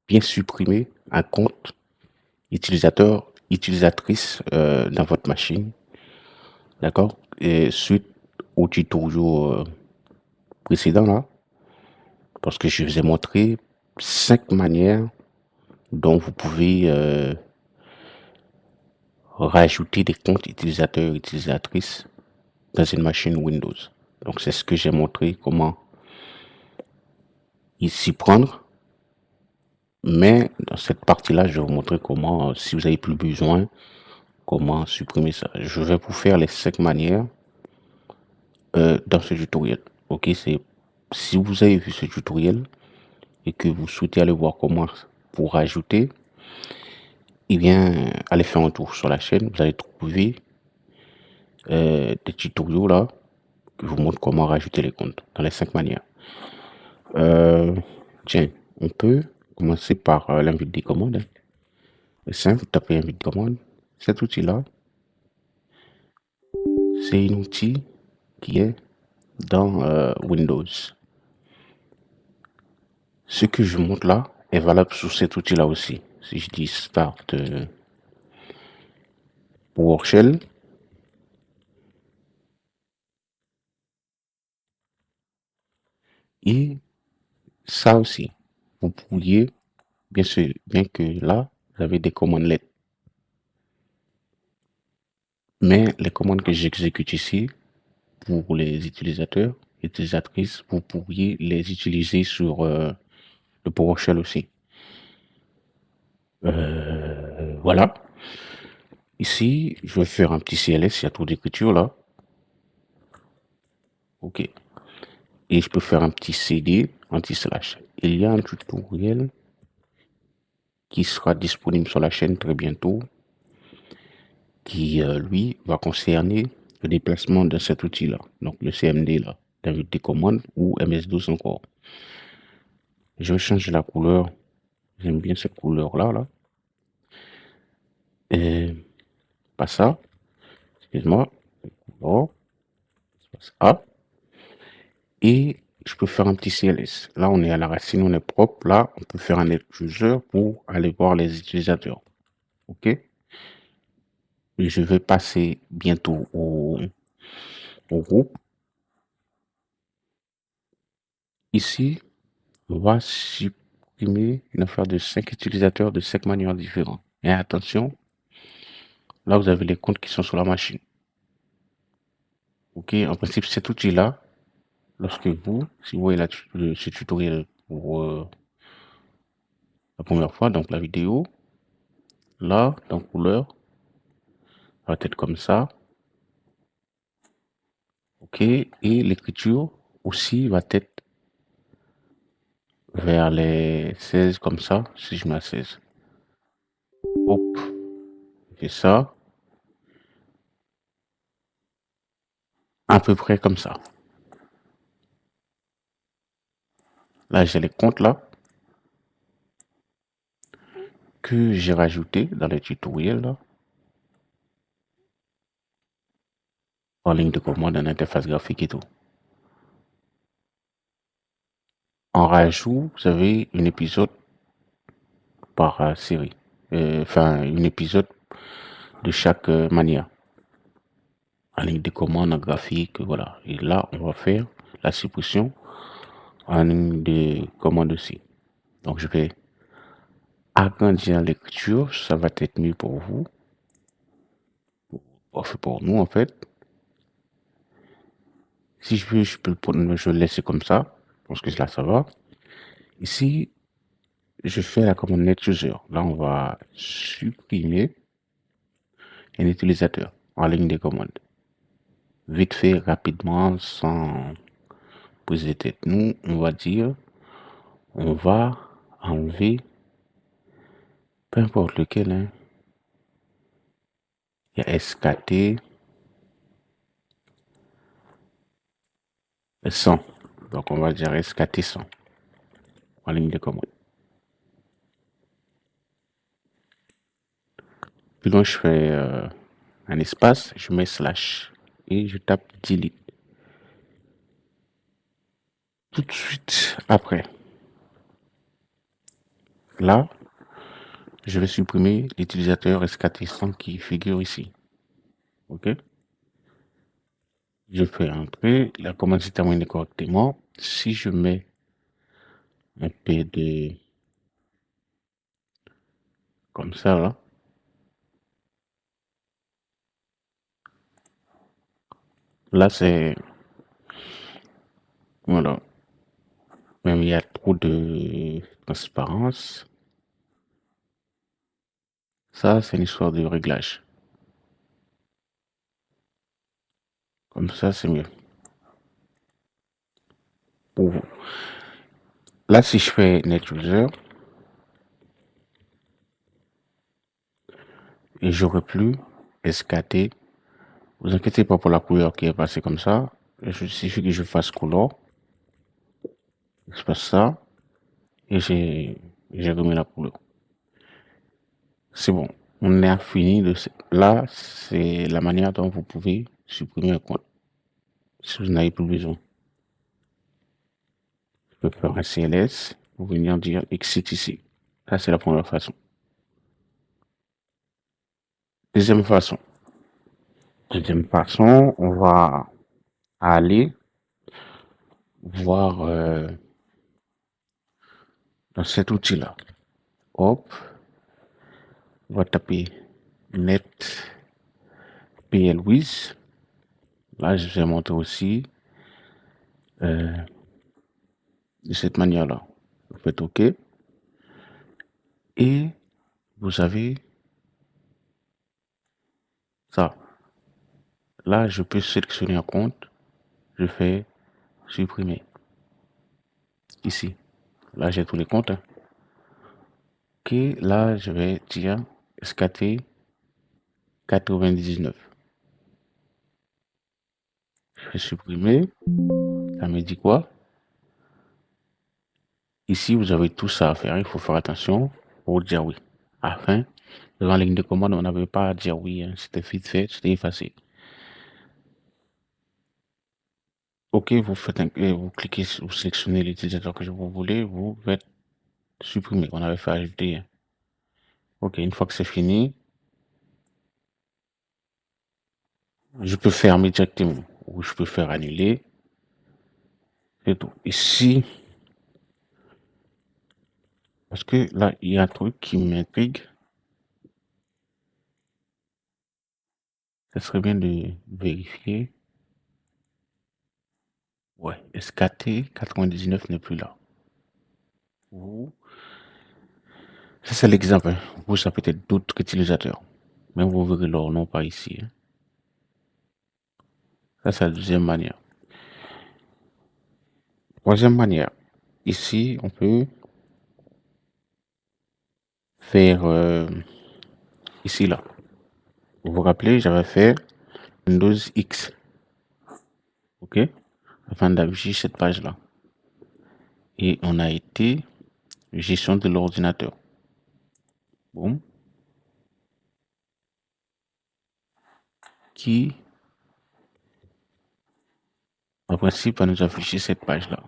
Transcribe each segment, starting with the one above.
bien supprimer un compte utilisatrice dans votre machine, d'accord? Et suite au tutoriel précédent là, parce que je vous ai montré 5 manières dont vous pouvez rajouter des comptes utilisateurs et utilisatrices dans une machine Windows. Donc c'est ce que j'ai montré, comment s'y prendre. Mais dans cette partie-là, je vais vous montrer comment, si vous n'avez plus besoin, comment supprimer ça. Je vais vous faire les 5 manières dans ce tutoriel. Ok, c'est si vous avez vu ce tutoriel et que vous souhaitez aller voir comment pour rajouter, eh bien, allez faire un tour sur la chaîne. Vous allez trouver des tutoriels là qui vous montrent comment rajouter les comptes dans les 5 manières. Tiens, on peut commencer par l'invite des commandes. C'est simple, vous tapez invite des commandes. Cet outil-là, c'est un outil qui est dans Windows. Ce que je montre là est valable sur cet outil-là aussi. Si je dis Start PowerShell, et ça aussi, vous pourriez, bien sûr, bien que là, vous avez des commandes lettres. Mais les commandes que j'exécute ici, pour les utilisateurs, utilisatrices, vous pourriez les utiliser sur le PowerShell aussi. Voilà. Ici, je vais faire un petit CLS, il y a trop d'écriture là. OK. Et je peux faire un petit CD anti-slash. Il y a un tutoriel qui sera disponible sur la chaîne très bientôt, qui lui va concerner le déplacement de cet outil-là, donc le CMD là, d'invite des commandes ou MS-DOS encore. Je vais changer la couleur, j'aime bien cette couleur-là, là. Et pas ça, excuse-moi, oh, A, et je peux faire un petit CLS. Là, on est à la racine, on est propre. Là, on peut faire un net user pour aller voir les utilisateurs. OK? Et je vais passer bientôt au groupe. Ici, on va supprimer une affaire de 5 utilisateurs de 5 manières différentes. Et attention, là, vous avez les comptes qui sont sur la machine. OK? En principe, cet outil-là, lorsque si vous voyez ce tutoriel pour la première fois, donc la vidéo, là, dans couleur, ça va être comme ça. OK? Et l'écriture aussi va être vers les 16 comme ça, si je mets à 16. Hop, et ça, à peu près comme ça. Là, j'ai les comptes là que j'ai rajouté dans les tutoriels là, en ligne de commande, en interface graphique et tout. En rajout, vous avez un épisode par série. Enfin, un épisode de chaque manière. En ligne de commande, en graphique, voilà. Et là, on va faire la suppression en ligne de commande aussi. Donc, je vais agrandir l'écriture, ça va être mieux pour vous. Pour nous, en fait. Si je veux, je peux je le laisser comme ça. Je pense que là, ça va. Ici, je fais la commande net user. Là, on va supprimer un utilisateur en ligne de commande. Vite fait, rapidement, sans poser de tête. Nous, on va dire, on va enlever, peu importe lequel, hein. Il y a SKT 100. Donc, on va dire SKT 100 en ligne de commande. Puis donc, je fais un espace, je mets slash et je tape delete. Tout de suite après, Là, je vais supprimer l'utilisateur SKT100 qui figure ici. OK? Je fais entrer, la commande s'est terminée correctement. Si je mets un PD comme ça, là c'est, voilà, même il y a trop de transparence. Ça, c'est une histoire de réglage. Comme ça, c'est mieux. Pour vous. Là, si je fais Net User, et j'aurai plus SKT, vous inquiétez pas pour la couleur qui est passée comme ça. Il suffit que je fasse couleur, je fasse ça, et j'ai remis la couleur. C'est bon. On est fini de là, c'est la manière dont vous pouvez supprimer un compte. Si vous n'avez plus besoin. Je peux faire un CLS pour venir dire exit ici. Ça, c'est la première façon. Deuxième façon. Deuxième façon, on va aller voir dans cet outil-là. Hop, on va taper net plwiz. Là, je vais montrer aussi de cette manière-là. Vous faites OK. Et vous avez ça. Là, je peux sélectionner un compte. Je fais supprimer. Ici. Là, j'ai tous les comptes. Hein. OK, là, je vais dire SKT 99. Je vais supprimer. Ça me dit quoi? Ici, vous avez tout ça à faire. Il faut faire attention pour dire oui. Afin, devant la ligne de commande, on n'avait pas à dire oui. Hein. C'était vite fait, c'était effacé. OK, vous faites vous cliquez, vous sélectionnez l'utilisateur que vous voulez, vous faites supprimer. On avait fait ajouter. Hein. OK, une fois que c'est fini, je peux fermer directement ou je peux faire annuler. C'est tout. Ici, parce que là, il y a un truc qui m'intrigue. Ça serait bien de vérifier. Ouais, SKT 99 n'est plus là. Vous, ça c'est l'exemple. Hein. Vous, ça peut être d'autres utilisateurs. Mais vous verrez leur nom pas ici. Hein. Ça, c'est la deuxième manière. Troisième manière. Ici, on peut faire ici, là. Vous vous rappelez, j'avais fait Windows X. OK? Afin d'afficher cette page-là. Et on a été gestion de l'ordinateur. Boum. Qui, en principe, va nous afficher cette page-là.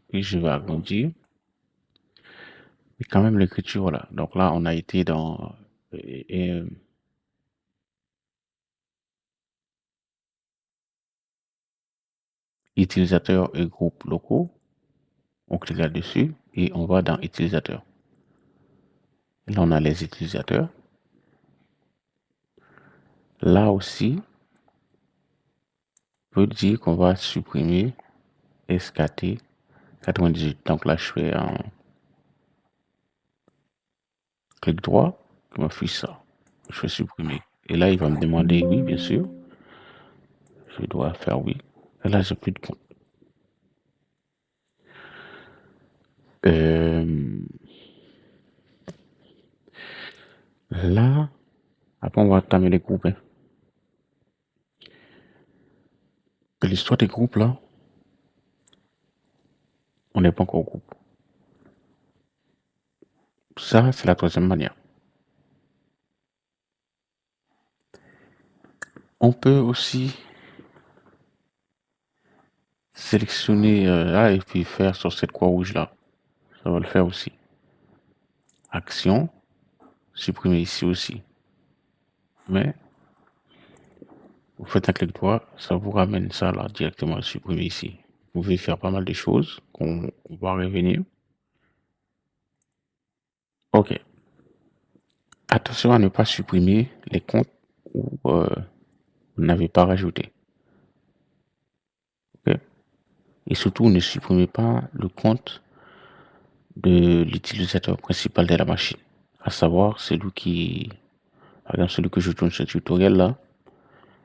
Puis je vais agrandir. Et quand même l'écriture, voilà. Donc là, on a été dans utilisateurs et groupes locaux. On clique là-dessus et on va dans utilisateurs. Là, on a les utilisateurs. Là aussi, on peut dire qu'on va supprimer SKT 98. Donc là, je fais un clic droit, je m'affiche ça. Je fais supprimer. Et là, il va me demander oui, bien sûr. Je dois faire oui. Et là, j'ai plus de compte. Là, après, on va entamer les groupes. Hein. L'histoire des groupes, là, on n'est pas encore au groupe. Ça, c'est la troisième manière. On peut aussi sélectionner là et puis faire sur cette croix rouge là. Ça va le faire aussi. action, supprimer ici aussi. Mais vous faites un clic droit, ça vous ramène ça là directement à supprimer ici. Vous pouvez faire pas mal de choses qu'on va revenir. OK. Attention à ne pas supprimer les comptes où vous n'avez pas rajouté. OK. Et surtout, ne supprimez pas le compte de l'utilisateur principal de la machine, à savoir celui qui, par exemple, celui que je tourne ce tutoriel là.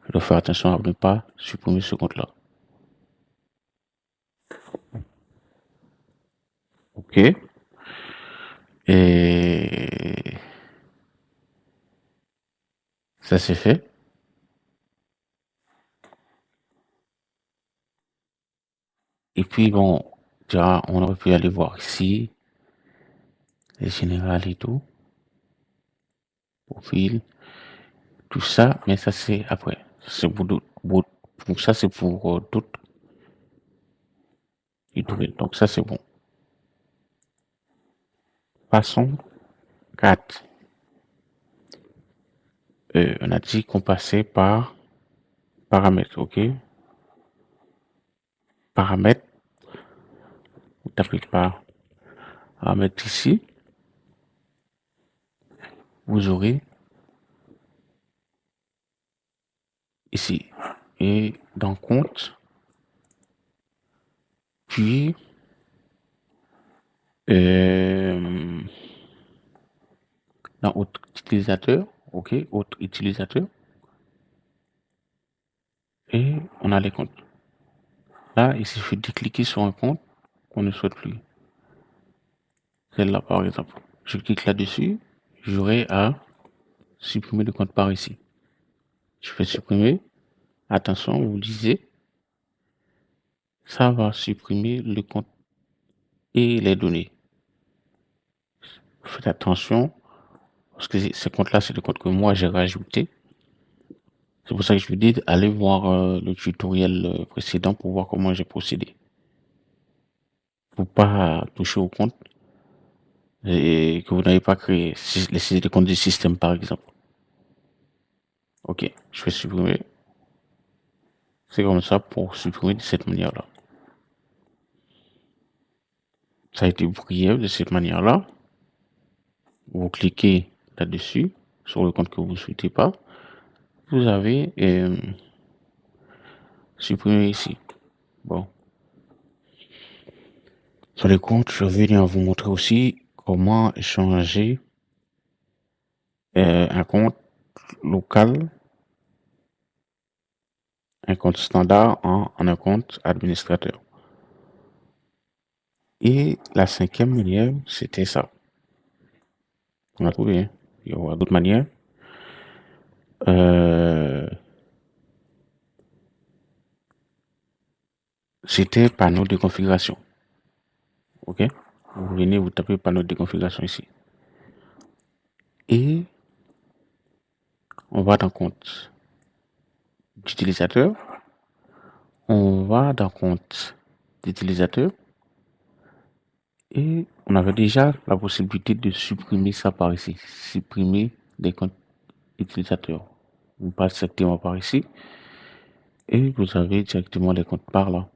Je dois faire attention à ne pas supprimer ce compte-là. OK. Et ça c'est fait. Et puis bon, déjà, on aurait pu aller voir ici, les générales et tout, profil, tout ça, mais ça c'est après. C'est pour d'autres, pour ça c'est pour d'autres tutoriels. Donc ça c'est bon. Passons 4. On a dit qu'on passait par paramètres, ok? Paramètres, vous tapez par paramètres ici, vous aurez ici et dans compte, puis dans autre utilisateur, ok, autre utilisateur, et on a les comptes. Là, il suffit de cliquer sur un compte qu'on ne souhaite plus. Celle-là, par exemple. Je clique là-dessus, j'aurai à supprimer le compte par ici. Je fais supprimer. Attention, vous lisez. Ça va supprimer le compte et les données. Faites attention, parce que ce compte-là, c'est le compte que moi j'ai rajouté. C'est pour ça que je vous dis d'aller voir le tutoriel précédent pour voir comment j'ai procédé. Pour pas toucher au compte et que vous n'avez pas créé les comptes du système, par exemple. Ok, je vais supprimer. C'est comme ça pour supprimer de cette manière-là. Ça a été brillé de cette manière-là. Vous cliquez là-dessus, sur le compte que vous ne souhaitez pas. Vous avez supprimé ici. Bon. Sur les comptes, je vais venir vous montrer aussi comment changer un compte local, un compte standard en un compte administrateur. Et la cinquième manière, c'était ça. On a trouvé, hein? Il y aura d'autres manières. C'était panneau de configuration. OK? Vous venez, vous tapez panneau de configuration ici. Et on va dans compte d'utilisateur. On va dans compte d'utilisateur. Et on avait déjà la possibilité de supprimer ça par ici. Supprimer des comptes utilisateurs. Vous passez directement par ici. Et vous avez directement les comptes par là.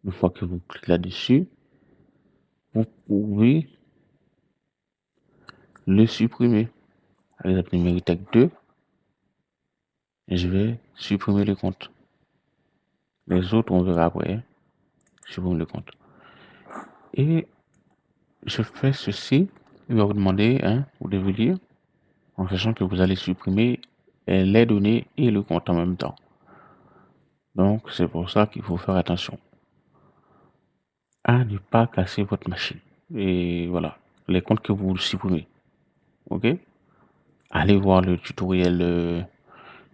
Une fois que vous cliquez là-dessus, vous pouvez le supprimer. Par exemple, Numéritech 2, je vais supprimer le compte. Les autres, on verra après. Supprimer le compte. Et je fais ceci. Il va vous demander, hein, vous devez lire, en sachant que vous allez supprimer les données et le compte en même temps. Donc, c'est pour ça qu'il faut faire attention à ne pas casser votre machine. Et voilà, les comptes que vous supprimez. OK? Allez voir le tutoriel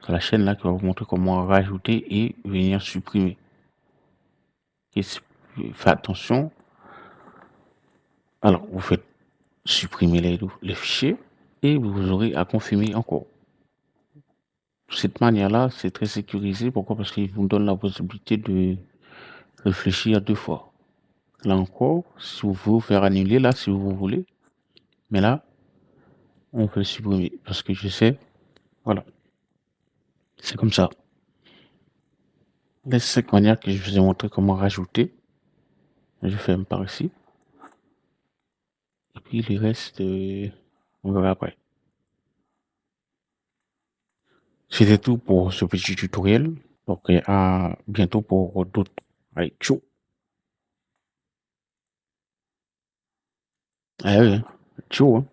sur la chaîne là qui va vous montrer comment rajouter et venir supprimer. Et faites attention. Alors, vous faites supprimer les fichiers et vous aurez à confirmer encore. De cette manière-là, c'est très sécurisé. Pourquoi? Parce qu'il vous donne la possibilité de réfléchir 2 fois. Là encore, si vous voulez vous faire annuler, là, si vous voulez, Mais là, on peut le supprimer parce que je sais, voilà, c'est comme ça. Les 5 manières que je vous ai montré comment rajouter, je ferme par ici. Et puis le reste, on verra après. C'était tout pour ce petit tutoriel. Donc à bientôt pour d'autres. Allez, ciao. Ah oui, hein. Ciao, hein.